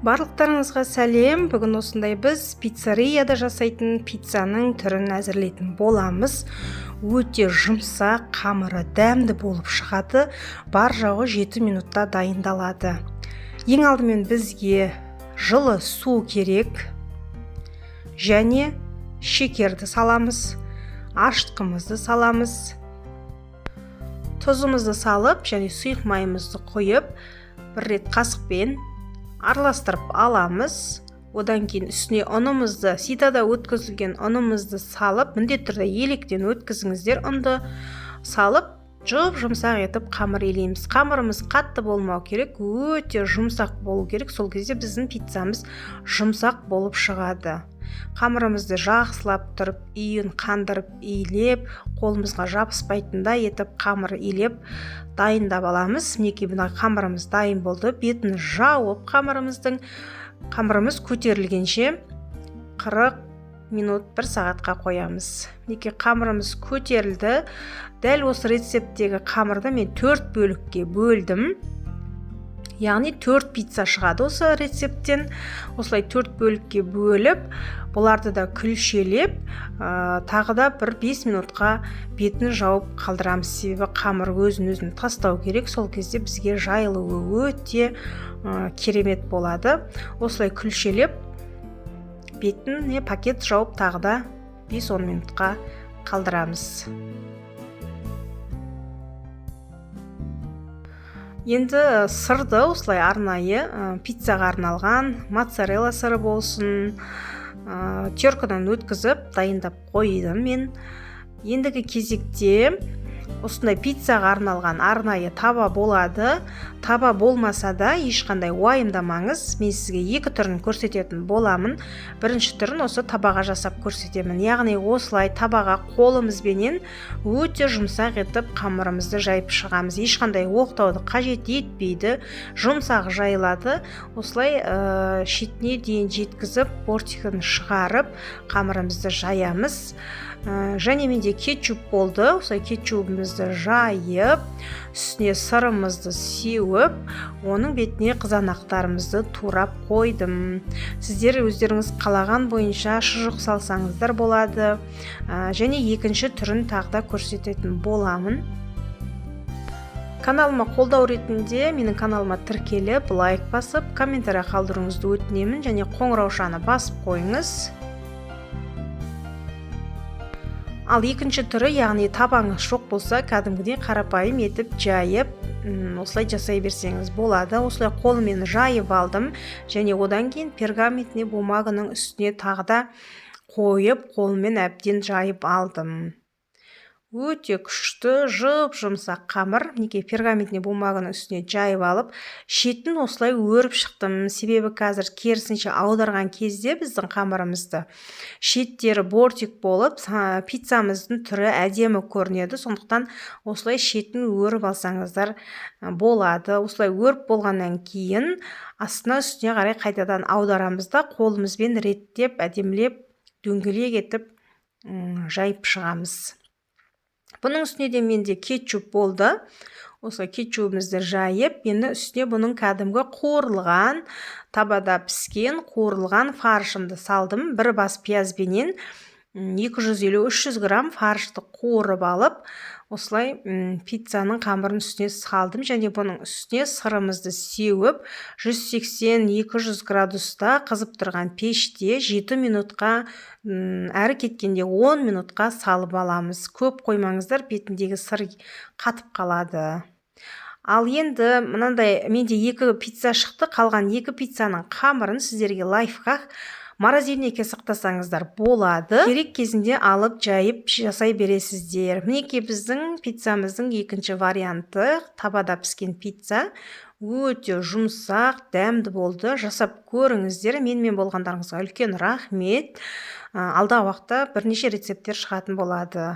Барлықтарыңызға сәлем. Бүгін осындай біз пиццерияда жасайтын пиццаның түрін әзірлейтін боламыз. Өте жұмсақ, қамыры дәмді болып шығады. Бар жоғы 7 минутта дайындалады. Ең алдымен бізге жылы су керек. Және шекерді саламыз. Ашытқымызды саламыз. Тұзымызды салып, және сұйық майымызды қойып, бір рет қасықпен араластырып аламыз. Одан кейін үстіне ұнымызды, ситада өткізілген ұнымызды салып, міндетті түрде електен өткізіңіздер. Ұнды салып, жұмсақ етіп қамыр илейміз. Қамырымыз қатты болмау керек, өте жұмсақ болу керек. Сол кезде біздің пиццамыз жұмсақ болып шығады. Қамырымызды жақсылап тұрып, үйін қандырып, илеп, қолымызға жабыспайтындай етіп қамыр илеп дайындап аламыз. Мінекей мына қамырымыз дайын болды. Бетін жауып қамырымыз көтерілгенше 40 минут 1 сағатқа қоямыз. Мінекей қамырымыз көтерілді. Дәл осы рецепттегі қамырды мен 4 бөлікке бөлдім. Яғни 4 пицца шығады осы рецепттен. Осылай 4 бөлікке бөліп, бұларды да күлшелеп, тағы да 5 минутқа бетін жауып қалдырамыз. Себебі қамыр өзін тастау керек. Сол кезде бізге жайылуы өте керемет болады. Осылай күлшелеп, бетін пакет жауып тағы да 5-10 минутқа қалдырамыз. Енді сырды осылай арнайы пиццаға арналған моцарелла сыры болсын, теркадан өткізіп дайындап қойдым мен. Ендігі кезекте осындай пиццаға арналған арнайы таба болады. Таба болмаса да ешқандай уайымдамаңыз. Мен сізге 2 түрін көрсететін боламын. Бірінші түрін осы табаға жасап көрсетемін. Яғни осылай табаға қолымызбенен өте жұмсақ етіп қамырымызды жайып шығамыз. Ешқандай оқтауды қажет етпейді. Жұмсақ жайылады. Осылай шетіне дейін жеткізіп, бортикін шығарып, қамырымызды жаямыз. Және менде кетчуп болды. Осылай кетчупымызды жайып, үстіне сырымызды сеуіп, оның бетіне қызанақтарымызды турап қойдым. Сіздер өздеріңіз қалаған бойынша шұжық салсаңыздар болады. Және екінші түрін тағы да көрсететін боламын. Каналыма қолдау ретінде менің каналыма тіркеліп, лайк басып, комментарий қалдыруыңызды өтінемін, және қоңыраушаны басып қойыңыз. Ал екінші түрі, яғни табаңыз жоқ болса, кәдімгідей қарапайым етіп жайып, осылай жасай берсеңіз болады. Осылай қолыммен жайып алдым, және одан кейін пергаментный бумаганың үстіне тағы да қойып, қолыммен әбден жайып алдым. Өте күшті, жұмсақ қамыр. Мінекей пергаментный бумаганың үстіне жайып алып, шетін осылай өріп шықтым. Себебі қазір керісінше аударған кезде біздің қамырымызды шеттері бортик болып, пиццамыздың түрі әдемі көрінеді. Сондықтан осылай шетін өріп алсаңыздар болады. Осылай өріп болғаннан кейін астына үстіне қарай қайтадан аударамыз да, қолымызбен реттеп, әдемілеп, дөңгелек етіп жайып шығамыз. Бұның үстіне де менде кетчуп болды. Осылай кетчупымызды жайып, енді үстіне бұның кәдімгі қуырылған, табада піскен қуырылған фаршымды салдым. Бір бас пиязбенен 250-300 грамм фаршты қуырып алып, осылай пиццаның қамырын үстіне салдым, және бұның үстіне сырымызды сеуіп, 180-200 градуста қызып тұрған пеште 7 минутқа, әрі кеткенде 10 минутқа салып аламыз. Көп қоймаңыздар, бетіндегі сыр қатып қалады. Ал енді мынандай менде 2 пицца шықты. Қалған 2 пиццаның қамырын сіздерге лайфхак морозильникке сақтасаңыздар болады. Керек кезінде алып жайып жасай бересіздер. Мінекей біздің пиццамыздың екінші варианты, табада піскен пицца. Өте жұмсақ, дәмді болды. Жасап көріңіздер. Менімен болғандарыңызға үлкен рахмет. Алдағы уақытта бірнеше рецепттер шығатын болады.